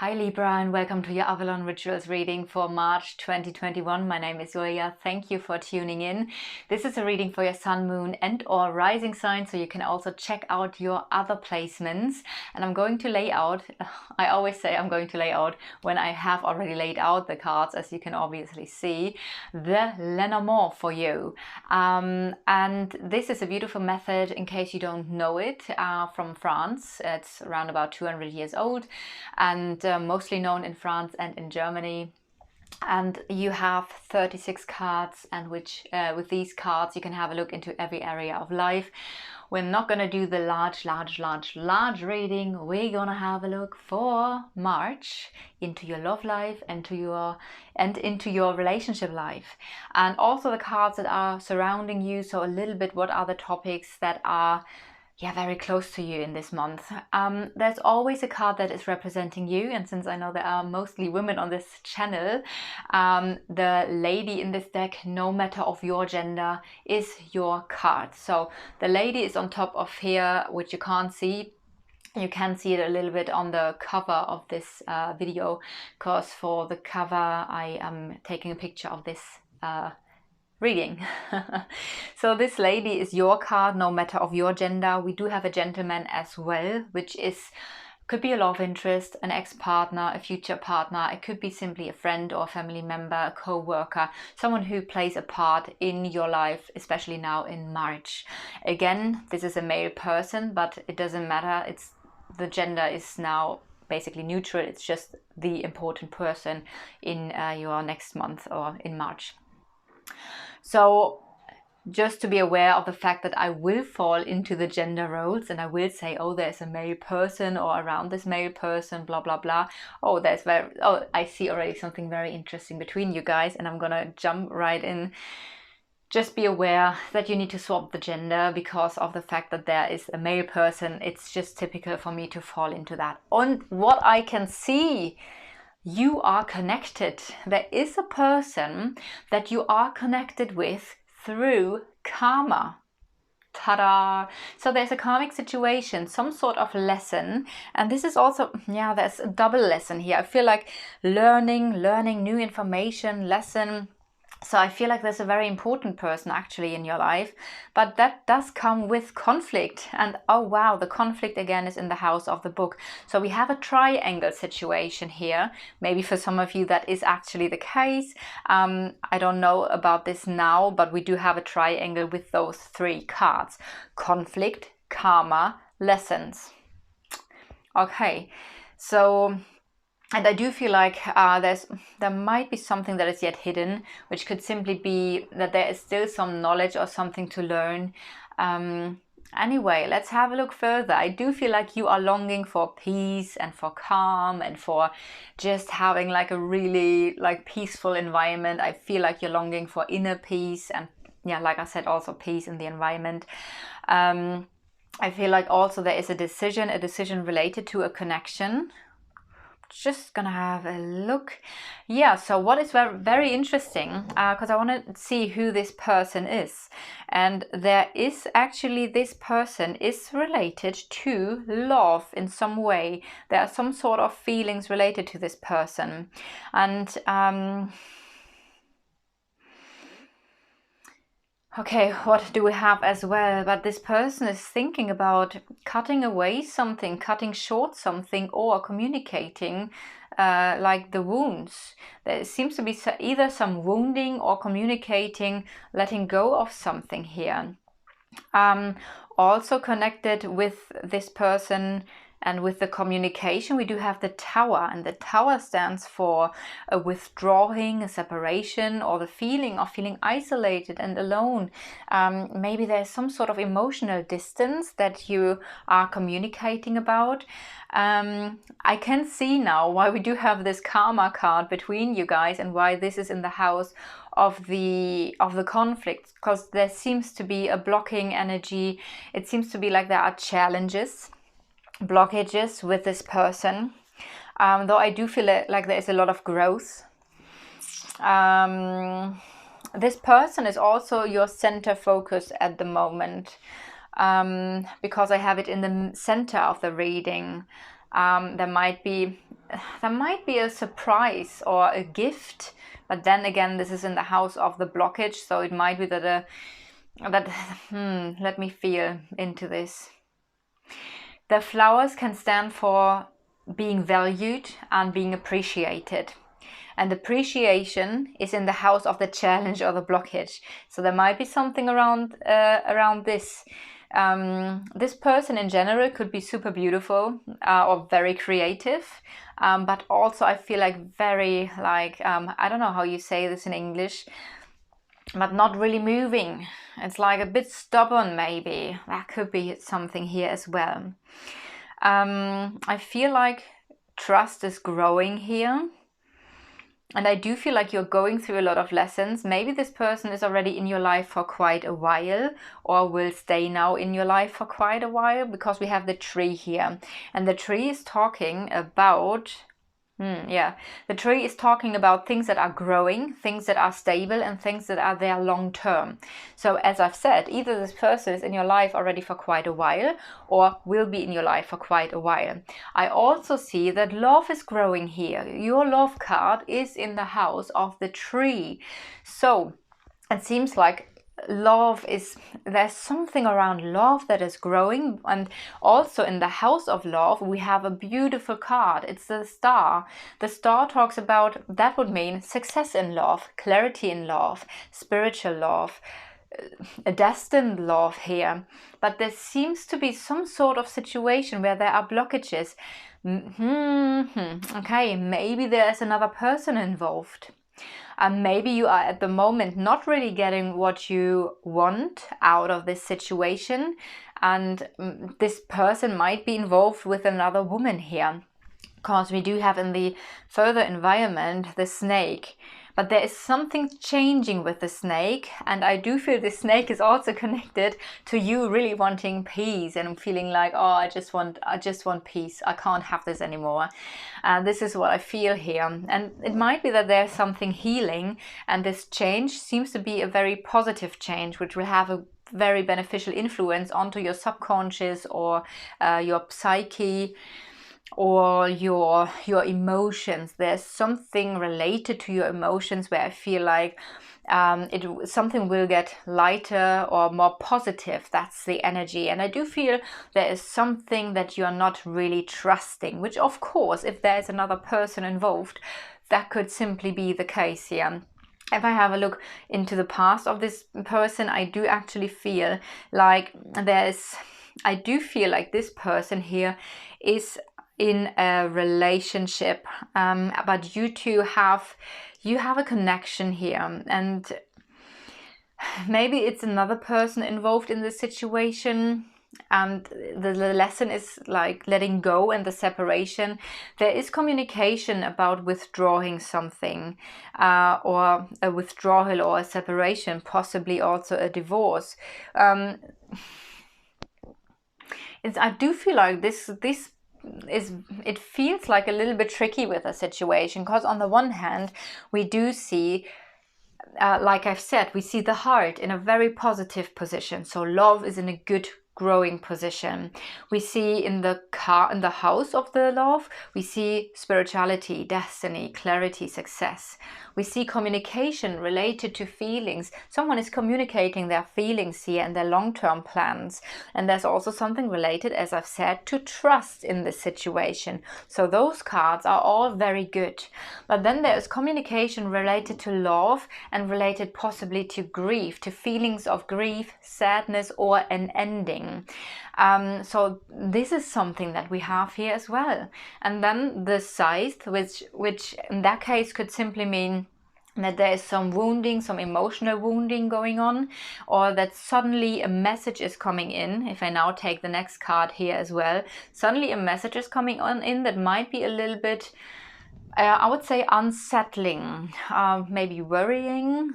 Hi Libra, and welcome to your Avalon Rituals reading for March 2021. My name is Julia. Thank you for tuning in. This is a reading for your sun, moon and or rising sign, so you can also check out your other placements. And I'm going to lay out, I always say I'm going to lay out when I have already laid out the cards, as you can obviously see, the Lenormand for you. And this is a beautiful method, in case you don't know it, from France. It's around about 200 years old, and mostly known in France and in Germany. And you have 36 cards, and with these cards you can have a look into every area of life. We're not going to do the large reading. We're going to have a look for March into your love life and into your relationship life, and also the cards that are surrounding you. So a little bit, what are the topics that are very close to you in this month. There's always a card that is representing you, and since I know there are mostly women on this channel, the lady in this deck, no matter of your gender, is your card. So the lady is on top of here, which you can't see. You can see it a little bit on the cover of this video, because for the cover I am taking a picture of this reading. So this lady is your card, no matter of your gender. We do have a gentleman as well, which could be a love interest, an ex-partner, a future partner. It could be simply a friend or a family member, a co-worker, someone who plays a part in your life, especially now in March. Again, this is a male person, but it doesn't matter. The gender is now basically neutral. It's just the important person in your next month or in March. So just to be aware of the fact that I will fall into the gender roles, and I will say, oh, there's a male person, or around this male person, blah blah blah. Oh, I see already something very interesting between you guys, and I'm gonna jump right in. Just be aware that you need to swap the gender because of the fact that there is a male person. It's just typical for me to fall into that. On what I can see, you are connected. There is a person that you are connected with through karma. Ta-da! So there's a karmic situation, some sort of lesson, and this is also, there's a double lesson here. I feel like learning new information, lesson. So I feel like there's a very important person actually in your life, but that does come with conflict. And oh wow, the conflict again is in the house of the book. So we have a triangle situation here. Maybe for some of you that is actually the case. I don't know about this now, but we do have a triangle with those three cards: conflict, karma, lessons. Okay, so, and I do feel like there might be something that is yet hidden, which could simply be that there is still some knowledge or something to learn. Anyway, let's have a look further. I do feel like you are longing for peace and for calm and for just having like a really peaceful environment. I feel like you're longing for inner peace and, like I said, also peace in the environment. I feel like also there is a decision related to a connection. Just gonna have a look. So what is very, very interesting, because I want to see who this person is, and there is actually, this person is related to love in some way. There are some sort of feelings related to this person, and okay, what do we have as well? But this person is thinking about cutting away something, cutting short something, or communicating like the wounds. There seems to be either some wounding or communicating, letting go of something here. Also connected with this person and with the communication, we do have the Tower, and the Tower stands for a withdrawing, a separation, or the feeling of feeling isolated and alone. Maybe there's some sort of emotional distance that you are communicating about. I can see now why we do have this karma card between you guys, and why this is in the house of the conflict, because there seems to be a blocking energy. It seems to be like there are challenges, blockages with this person, though I do feel like there is a lot of growth. This person is also your center focus at the moment, because I have it in the center of the reading. There might be a surprise or a gift, but then again, this is in the house of the blockage, so it might be that let me feel into this. The flowers can stand for being valued and being appreciated. And appreciation is in the house of the challenge or the blockage. So there might be something around this. This person in general could be super beautiful or very creative, but also I feel like very I don't know how you say this in English, but not really moving. It's like a bit stubborn, maybe. That could be something here as well. I feel like trust is growing here. And I do feel like you're going through a lot of lessons. Maybe this person is already in your life for quite a while, or will stay now in your life for quite a while, because we have the tree here. And the tree is talking about... the tree is talking about things that are growing, things that are stable, and things that are there long term. So as I've said, either this person is in your life already for quite a while, or will be in your life for quite a while. I also see that love is growing here. Your love card is in the house of the tree. So it seems like there's something around love that is growing. And also in the house of love we have a beautiful card. It's the star. The star talks about, that would mean success in love, clarity in love, spiritual love, a destined love here. But there seems to be some sort of situation where there are blockages. Okay, maybe there's another person involved. And maybe you are at the moment not really getting what you want out of this situation. And this person might be involved with another woman here. Because we do have in the further environment the snake. But there is something changing with the snake, and I do feel the snake is also connected to you really wanting peace and feeling like, oh, I just want peace. I can't have this anymore. This is what I feel here. And it might be that there's something healing, and this change seems to be a very positive change, which will have a very beneficial influence onto your subconscious or your psyche, or your emotions. There's something related to your emotions where I feel like something will get lighter or more positive. That's the energy. And I do feel there is something that you're not really trusting, which of course, if there's another person involved, that could simply be the case here. If I have a look into the past of this person, I do actually feel like this person here is in a relationship, but you two have a connection here, and maybe it's another person involved in this situation. And the lesson is like letting go and the separation. There is communication about withdrawing something, or a withdrawal or a separation, possibly also a divorce. I do feel like this it feels like a little bit tricky with a situation, because on the one hand we do see, like I've said, we see the heart in a very positive position. So love is in a good growing position. We see in the house of the love, we see spirituality, destiny, clarity, success. We see communication related to feelings. Someone is communicating their feelings here and their long-term plans. And there's also something related, as I've said, to trust in this situation. So those cards are all very good. But then there is communication related to love and related possibly to grief, to feelings of grief, sadness, or an ending. So this is something that we have here as well. And then the scythe, which in that case could simply mean that there is some wounding, some emotional wounding going on, or that suddenly a message is coming in. If I now take the next card here as well, suddenly a message is coming in that might be a little bit, I would say, unsettling, maybe worrying,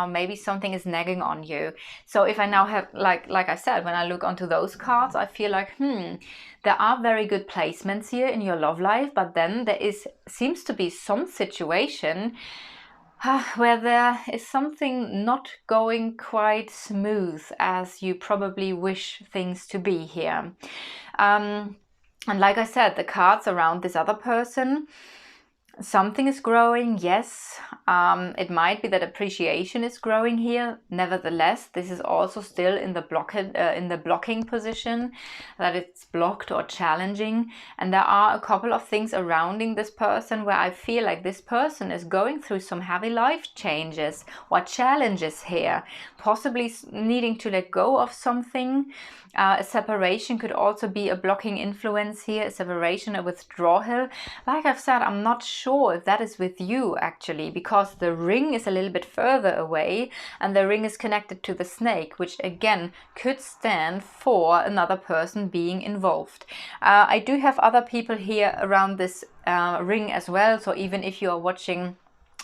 maybe something is nagging on you. So if I now have, like I said, when I look onto those cards, I feel like, there are very good placements here in your love life, but then there seems to be some situation where there is something not going quite smooth as you probably wish things to be here. And like I said, the cards around this other person, something is growing, yes. It might be that appreciation is growing here. Nevertheless, this is also still in the blocking position, that it's blocked or challenging. And there are a couple of things surrounding this person where I feel like this person is going through some heavy life changes or challenges here, possibly needing to let go of something. A separation could also be a blocking influence here, a separation, a withdrawal. Like I've said, I'm not sure if that is with you actually, because the ring is a little bit further away and the ring is connected to the snake, which again could stand for another person being involved. I do have other people here around this ring as well, so even if you are watching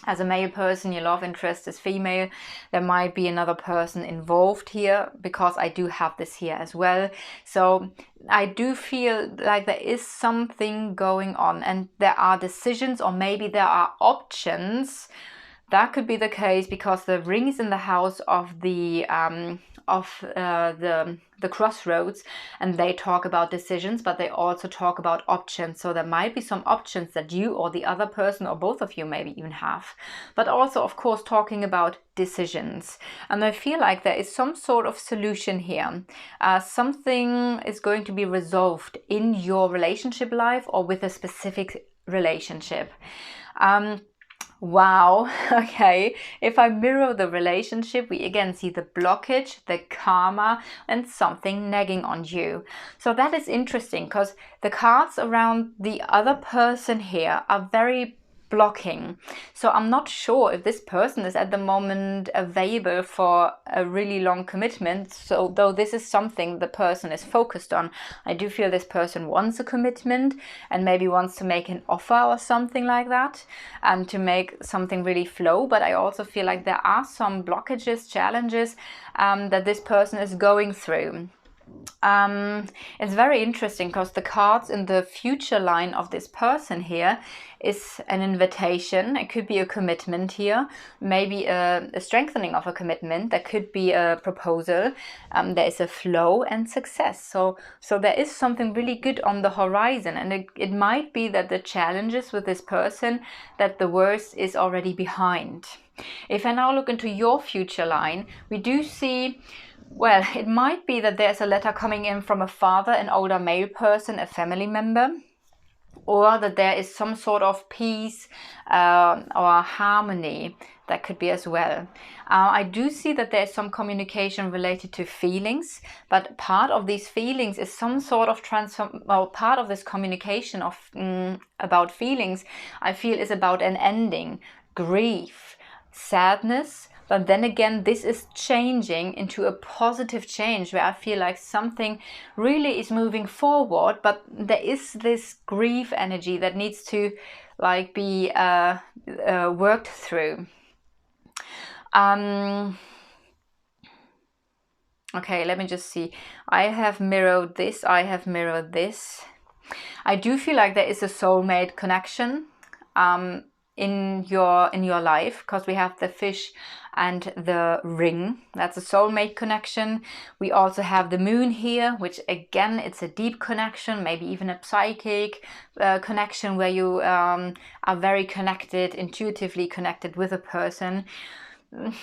as a male person, your love interest is female, there might be another person involved here, because I do have this here as well. So I do feel like there is something going on, and there are decisions, or maybe there are options. That could be the case because the ring is in the house of the crossroads, and they talk about decisions, but they also talk about options. So there might be some options that you or the other person, or both of you maybe even have, but also of course talking about decisions. And I feel like there is some sort of solution here. Something is going to be resolved in your relationship life or with a specific relationship. Wow, okay, if I mirror the relationship, we again see the blockage, the karma, and something nagging on you. So that is interesting, because the cards around the other person here are very blocking. So I'm not sure if this person is at the moment available for a really long commitment. So though this is something the person is focused on, I do feel this person wants a commitment and maybe wants to make an offer or something like that, and to make something really flow. But I also feel like there are some blockages, challenges that this person is going through. It's very interesting because the cards in the future line of this person here is an invitation. It could be a commitment here, maybe a strengthening of a commitment. There could be a proposal. There is a flow and success. So there is something really good on the horizon, and it might be that the challenges with this person, that the worst is already behind. If I now look into your future line, we do see, well, it might be that there's a letter coming in from a father, an older male person, a family member, or that there is some sort of peace or harmony. That could be as well. I do see that there's some communication related to feelings, but part of these feelings is some sort of part of this communication of about feelings, I feel, is about an ending, grief, sadness. But then again, this is changing into a positive change where I feel like something really is moving forward, but there is this grief energy that needs to like be worked through. Okay, let me just see. I have mirrored this. I have mirrored this. I do feel like there is a soulmate connection in your life, because we have the fish and the ring. That's a soulmate connection. We also have the moon here, which again, it's a deep connection, maybe even a psychic connection where you are very connected, intuitively connected with a person.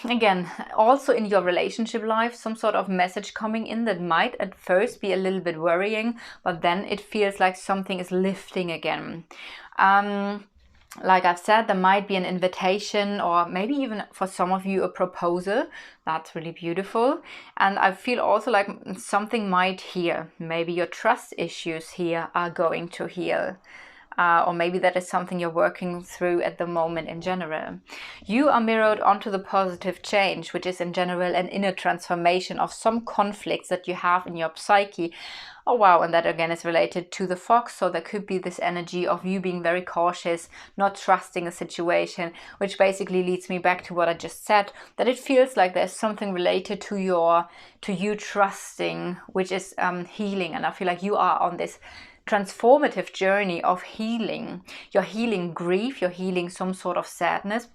Again, also in your relationship life, some sort of message coming in that might at first be a little bit worrying, but then it feels like something is lifting again. Like I've said, there might be an invitation, or maybe even for some of you a proposal. That's really beautiful. And I feel also like something might heal. Maybe your trust issues here are going to heal. Or maybe that is something you're working through at the moment in general. You are mirrored onto the positive change, which is in general an inner transformation of some conflicts that you have in your psyche. Oh wow, and that again is related to the fox, so there could be this energy of you being very cautious, not trusting a situation, which basically leads me back to what I just said, that it feels like there's something related to you trusting, which is healing, and I feel like you are on this transformative journey of healing. You're healing grief, you're healing some sort of sadness.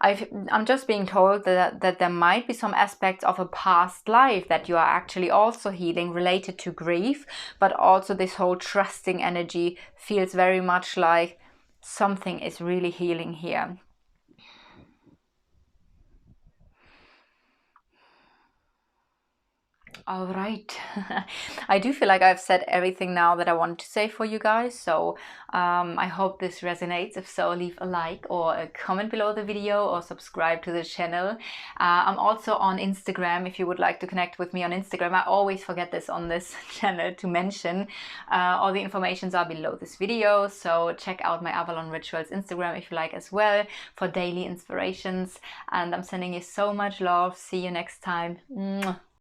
I'm just being told that there might be some aspects of a past life that you are actually also healing related to grief, but also this whole trusting energy feels very much like something is really healing here. All right. I do feel like I've said everything now that I wanted to say for you guys. So I hope this resonates. If so, leave a like or a comment below the video or subscribe to the channel. I'm also on Instagram if you would like to connect with me on Instagram. I always forget this on this channel to mention. All the informations are below this video. So check out my Avalon Rituals Instagram if you like as well for daily inspirations. And I'm sending you so much love. See you next time. Mwah.